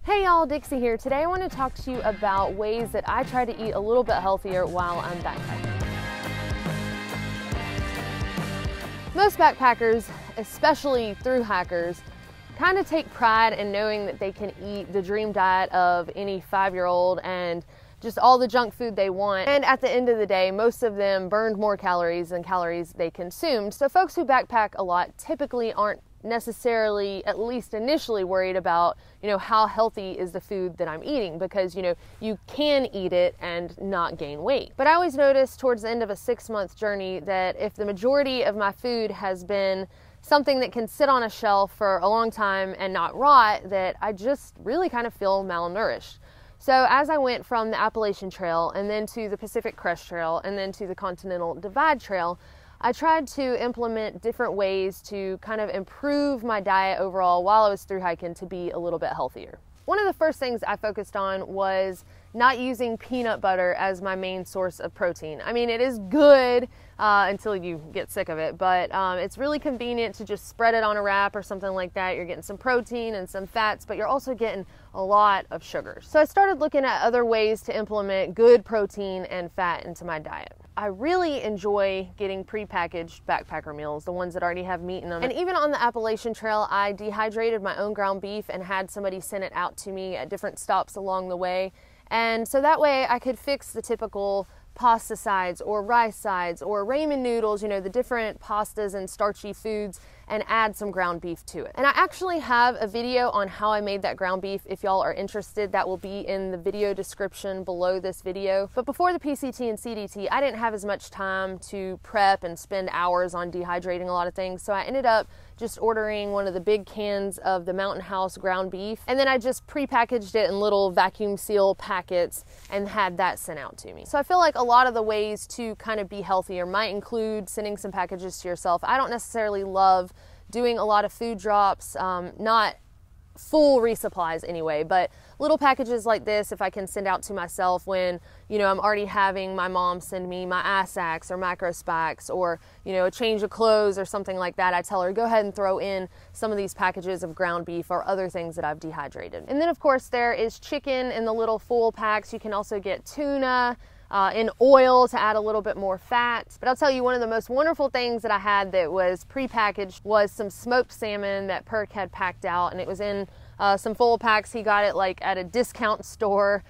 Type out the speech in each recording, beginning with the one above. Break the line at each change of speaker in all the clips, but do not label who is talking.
Hey y'all, Dixie here. Today I want to talk to you about ways that I try to eat a little bit healthier while I'm backpacking. Most backpackers, especially thru-hikers, kind of take pride in knowing that they can eat the dream diet of any 5-year-old and just all the junk food they want. And at the end of the day, most of them burned more calories than calories they consumed. So folks who backpack a lot typically aren't necessarily, at least initially, worried about, how healthy is the food that I'm eating, because, you can eat it and not gain weight. But I always notice towards the end of a 6-month journey that if the majority of my food has been something that can sit on a shelf for a long time and not rot, that I just really kind of feel malnourished. So as I went from the Appalachian Trail and then to the Pacific Crest Trail and then to the Continental Divide Trail, I tried to implement different ways to kind of improve my diet overall while I was thru hiking to be a little bit healthier. One of the first things I focused on was not using peanut butter as my main source of protein. I mean, it is good until you get sick of it, but it's really convenient to just spread it on a wrap or something like that. You're getting some protein and some fats, but you're also getting a lot of sugars. So I started looking at other ways to implement good protein and fat into my diet. I really enjoy getting prepackaged backpacker meals, the ones that already have meat in them. And even on the Appalachian Trail, I dehydrated my own ground beef and had somebody send it out to me at different stops along the way. And so that way I could fix the typical pasta sides or rice sides or ramen noodles, the different pastas and starchy foods, and add some ground beef to it. And I actually have a video on how I made that ground beef. If y'all are interested, that will be in the video description below this video. But before the PCT and CDT, I didn't have as much time to prep and spend hours on dehydrating a lot of things. So I ended up just ordering one of the big cans of the Mountain House ground beef. And then I just prepackaged it in little vacuum seal packets and had that sent out to me. So I feel like a lot of the ways to kind of be healthier might include sending some packages to yourself. I don't necessarily love doing a lot of food drops, not full resupplies anyway, but little packages like this, if I can send out to myself when, I'm already having my mom send me my Asacs or macro spikes or, a change of clothes or something like that, I tell her, go ahead and throw in some of these packages of ground beef or other things that I've dehydrated. And then of course there is chicken in the little full packs. You can also get tuna in oil to add a little bit more fat. But I'll tell you, one of the most wonderful things that I had that was prepackaged was some smoked salmon that Perk had packed out, and it was in some full packs. He got it like at a discount store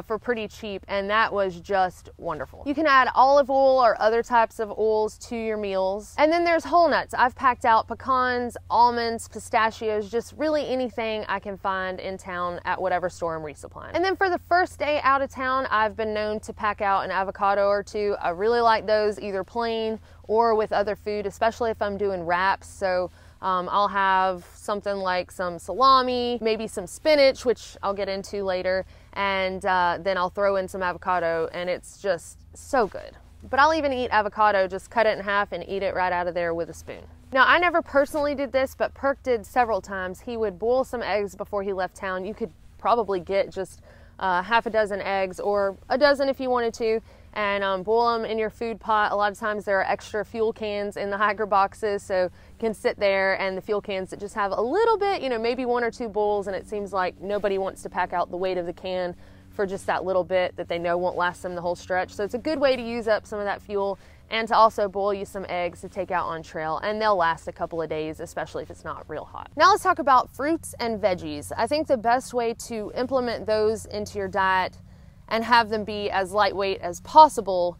for pretty cheap, and that was just wonderful. You can add olive oil or other types of oils to your meals. And then there's whole nuts. I've packed out pecans, almonds, pistachios, just really anything I can find in town at whatever store I'm resupplying. And then for the first day out of town, I've been known to pack out an avocado or two. I really like those either plain or with other food, especially if I'm doing wraps. So I'll have something like some salami, maybe some spinach, which I'll get into later, and then I'll throw in some avocado, and it's just so good. But I'll even eat avocado, just cut it in half and eat it right out of there with a spoon. Now, I never personally did this, but Perk did several times. He would boil some eggs before he left town. You could probably get just half a dozen eggs, or a dozen if you wanted to, and boil them in your food pot. A lot of times there are extra fuel cans in the hiker boxes, so you can sit there, and the fuel cans that just have a little bit, maybe 1 or 2 bowls, and it seems like nobody wants to pack out the weight of the can for just that little bit that they know won't last them the whole stretch. So it's a good way to use up some of that fuel and to also boil you some eggs to take out on trail, and they'll last a couple of days, especially if it's not real hot. Now let's talk about fruits and veggies. I think the best way to implement those into your diet and have them be as lightweight as possible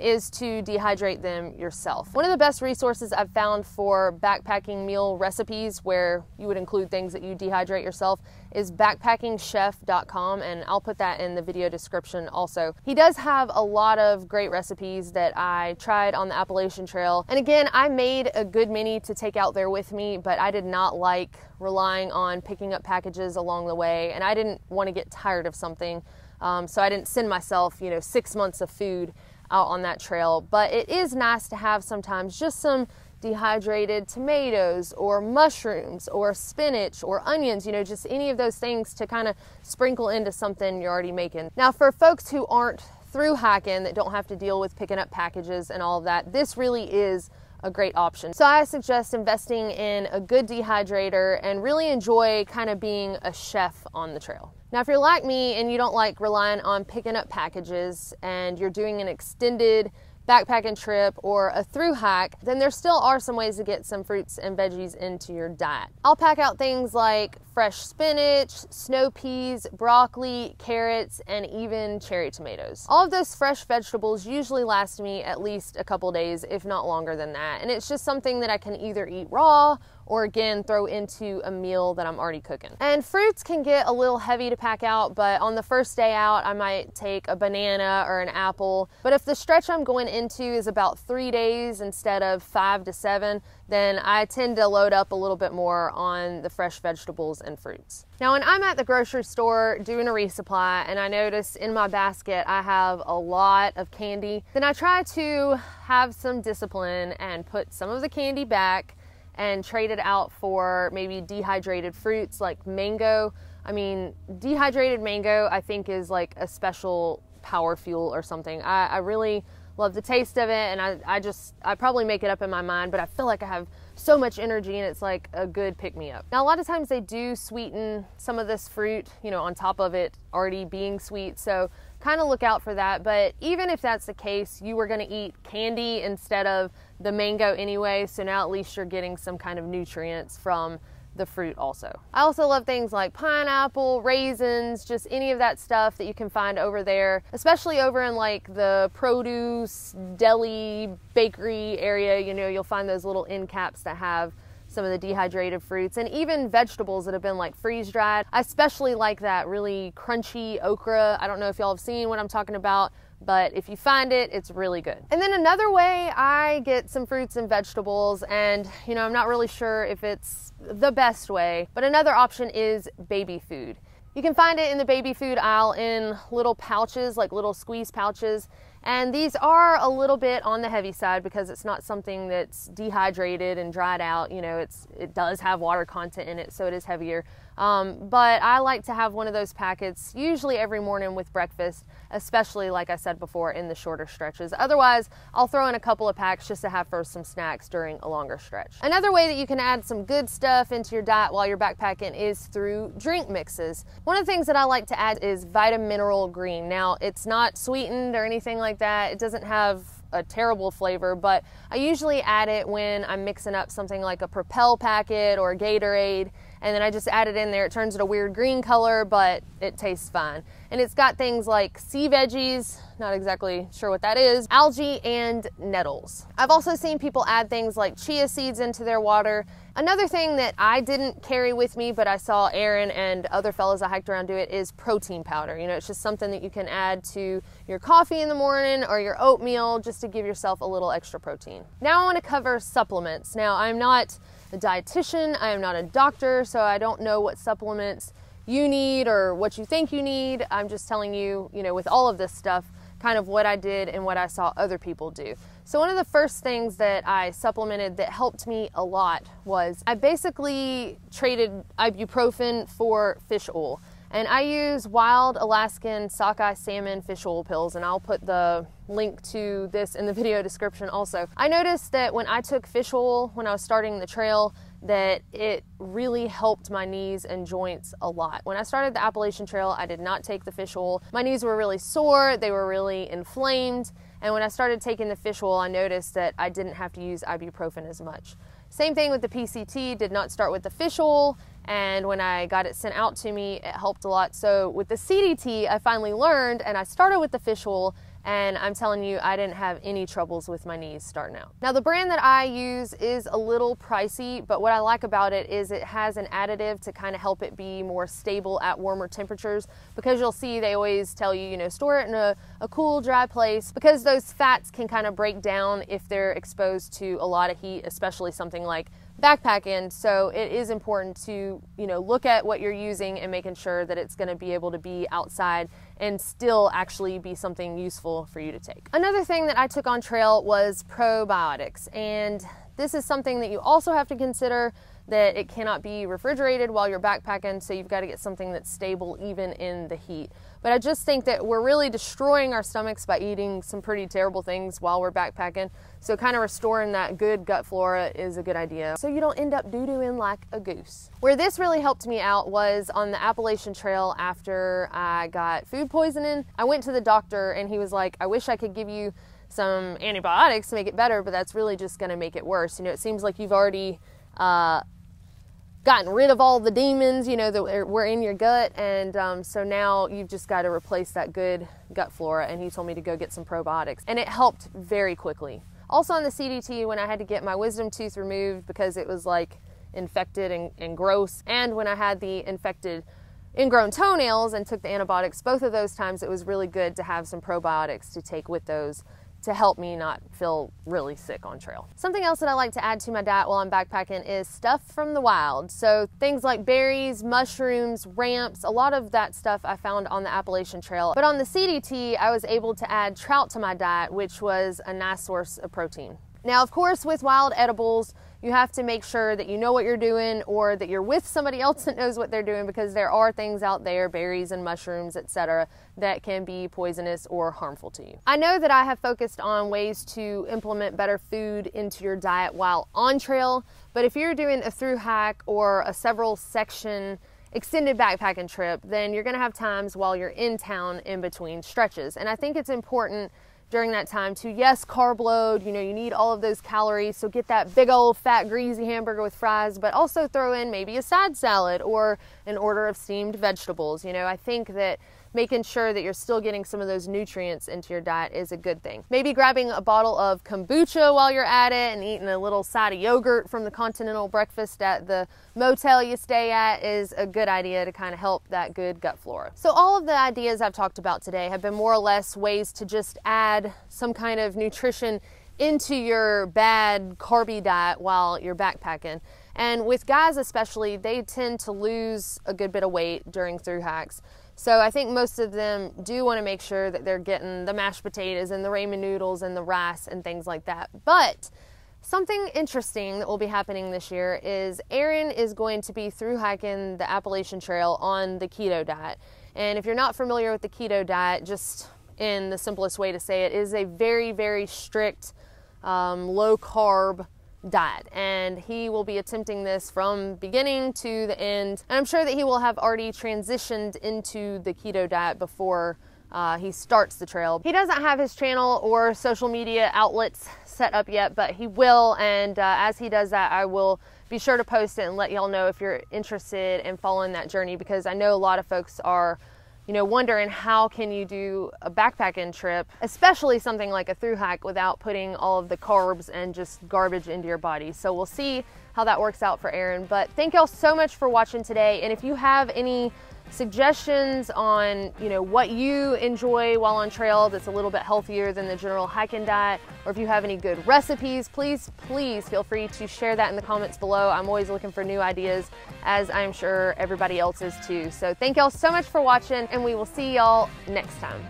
is to dehydrate them yourself. One of the best resources I've found for backpacking meal recipes, where you would include things that you dehydrate yourself, is backpackingchef.com, and I'll put that in the video description also. He does have a lot of great recipes that I tried on the Appalachian Trail, and again, I made a good many to take out there with me, but I did not like relying on picking up packages along the way, and I didn't want to get tired of something, so I didn't send myself 6 months of food out on that trail. But it is nice to have sometimes just some dehydrated tomatoes or mushrooms or spinach or onions, just any of those things to kind of sprinkle into something you're already making. Now, for folks who aren't thru hiking, that don't have to deal with picking up packages and all of that, this really is a great option. So I suggest investing in a good dehydrator and really enjoy kind of being a chef on the trail. Now, if you're like me and you don't like relying on picking up packages and you're doing an extended backpacking trip or a thru hike, then there still are some ways to get some fruits and veggies into your diet. I'll pack out things like fresh spinach, snow peas, broccoli, carrots, and even cherry tomatoes. All of those fresh vegetables usually last me at least a couple days, if not longer than that. And it's just something that I can either eat raw or again throw into a meal that I'm already cooking. And fruits can get a little heavy to pack out, but on the first day out I might take a banana or an apple. But if the stretch I'm going into is about 3 days instead of 5 to 7, then I tend to load up a little bit more on the fresh vegetables and fruits. Now, when I'm at the grocery store doing a resupply and I notice in my basket I have a lot of candy, then I try to have some discipline and put some of the candy back and trade it out for maybe dehydrated fruits like mango. I mean, dehydrated mango I think is like a special power fuel or something. I really love the taste of it, and I probably make it up in my mind, but I feel like I have so much energy and it's like a good pick-me-up. Now, a lot of times they do sweeten some of this fruit, you know, on top of it already being sweet, so kind of look out for that. But even if that's the case, you were going to eat candy instead of the mango anyway, so now at least you're getting some kind of nutrients from the fruit also. I also love things like pineapple, raisins, just any of that stuff that you can find over there, especially over in like the produce, deli, bakery area. You know, you'll find those little end caps that have some of the dehydrated fruits, and even vegetables that have been like freeze dried. I especially like that really crunchy okra. I don't know if y'all have seen what I'm talking about, but if you find it, it's really good. And then another way I get some fruits and vegetables, and you know, I'm not really sure if it's the best way, but another option is baby food. You can find it in the baby food aisle in little pouches, like little squeeze pouches. And these are a little bit on the heavy side because it's not something that's dehydrated and dried out. You know, it does have water content in it, so it is heavier. But I like to have one of those packets usually every morning with breakfast, especially like I said before in the shorter stretches. Otherwise, I'll throw in a couple of packs just to have for some snacks during a longer stretch. Another way that you can add some good stuff into your diet while you're backpacking is through drink mixes. One of the things that I like to add is Vitamineral Green. Now, it's not sweetened or anything like that. It doesn't have a terrible flavor, but I usually add it when I'm mixing up something like a Propel packet or a Gatorade, and then I just add it in there. It turns it a weird green color, but it tastes fine. And it's got things like sea veggies, not exactly sure what that is, algae, and nettles. I've also seen people add things like chia seeds into their water. Another thing that I didn't carry with me, but I saw Aaron and other fellows I hiked around do it, is protein powder. You know, it's just something that you can add to your coffee in the morning or your oatmeal just to give yourself a little extra protein. Now I want to cover supplements. Now, I'm not a dietitian, I am not a doctor, so I don't know what supplements you need or what you think you need. I'm just telling you, you know, with all of this stuff, kind of what I did and what I saw other people do. So one of the first things that I supplemented that helped me a lot was I basically traded ibuprofen for fish oil. And I use wild Alaskan sockeye salmon fish oil pills, and I'll put the link to this in the video description also. I noticed that when I took fish oil when I was starting the trail, that it really helped my knees and joints a lot. When I started the Appalachian Trail, I did not take the fish oil. My knees were really sore, they were really inflamed, and when I started taking the fish oil, I noticed that I didn't have to use ibuprofen as much. Same thing with the PCT, did not start with the fish oil, and when I got it sent out to me, it helped a lot. So with the CDT, I finally learned, and I started with the fish oil, and I'm telling you, I didn't have any troubles with my knees starting out. Now, the brand that I use is a little pricey, but what I like about it is it has an additive to kind of help it be more stable at warmer temperatures, because you'll see they always tell you, you know, store it in a cool, dry place, because those fats can kind of break down if they're exposed to a lot of heat, especially something like backpacking. So it is important to, you know, look at what you're using and making sure that it's going to be able to be outside and still actually be something useful for you to take. Another thing that I took on trail was probiotics, and this is something that you also have to consider. that it cannot be refrigerated while you're backpacking, so you've got to get something that's stable even in the heat. But I just think that we're really destroying our stomachs by eating some pretty terrible things while we're backpacking. So kind of restoring that good gut flora is a good idea, so you don't end up doo-dooing like a goose. Where this really helped me out was on the Appalachian Trail after I got food poisoning. I went to the doctor and he was like, I wish I could give you some antibiotics to make it better, but that's really just going to make it worse. You know, it seems like you've already gotten rid of all the demons, you know, that were in your gut, and so now you've just got to replace that good gut flora. And he told me to go get some probiotics, and it helped very quickly. Also on the CDT, when I had to get my wisdom tooth removed because it was like infected and gross, and when I had the infected ingrown toenails and took the antibiotics, both of those times it was really good to have some probiotics to take with those to help me not feel really sick on trail. Something else that I like to add to my diet while I'm backpacking is stuff from the wild. So things like berries, mushrooms, ramps, a lot of that stuff I found on the Appalachian Trail. But on the CDT, I was able to add trout to my diet, which was a nice source of protein. Now, of course, with wild edibles, you have to make sure that you know what you're doing, or that you're with somebody else that knows what they're doing, because there are things out there, berries and mushrooms, etc., that can be poisonous or harmful to you. I know that I have focused on ways to implement better food into your diet while on trail, but if you're doing a through hike or a several section extended backpacking trip, then you're gonna have times while you're in town in between stretches. And I think it's important during that time to, yes, carb load, you know, you need all of those calories, so get that big old fat greasy hamburger with fries, but also throw in maybe a side salad or an order of steamed vegetables. You know, I think that making sure that you're still getting some of those nutrients into your diet is a good thing. Maybe grabbing a bottle of kombucha while you're at it and eating a little side of yogurt from the continental breakfast at the motel you stay at is a good idea to kind of help that good gut flora. So all of the ideas I've talked about today have been more or less ways to just add some kind of nutrition into your bad carby diet while you're backpacking. And with guys especially, they tend to lose a good bit of weight during through hikes. So I think most of them do want to make sure that they're getting the mashed potatoes and the ramen noodles and the rice and things like that. But something interesting that will be happening this year is Aaron is going to be through hiking the Appalachian Trail on the keto diet. And if you're not familiar with the keto diet, just in the simplest way to say it, is a very, very strict low carb diet, and he will be attempting this from beginning to the end, and I'm sure that he will have already transitioned into the keto diet before he starts the trail. He doesn't have his channel or social media outlets set up yet, but he will, and as he does that, I will be sure to post it and let y'all know if you're interested in following that journey, because I know a lot of folks are, you know, wondering how can you do a backpacking trip, especially something like a through hike, without putting all of the carbs and just garbage into your body. So we'll see how that works out for Aaron. But thank y'all so much for watching today. And if you have any suggestions on, you know, what you enjoy while on trail that's a little bit healthier than the general hiking diet, or if you have any good recipes, please feel free to share that in the comments below. I'm always looking for new ideas, as I'm sure everybody else is too. So thank y'all so much for watching, and we will see y'all next time.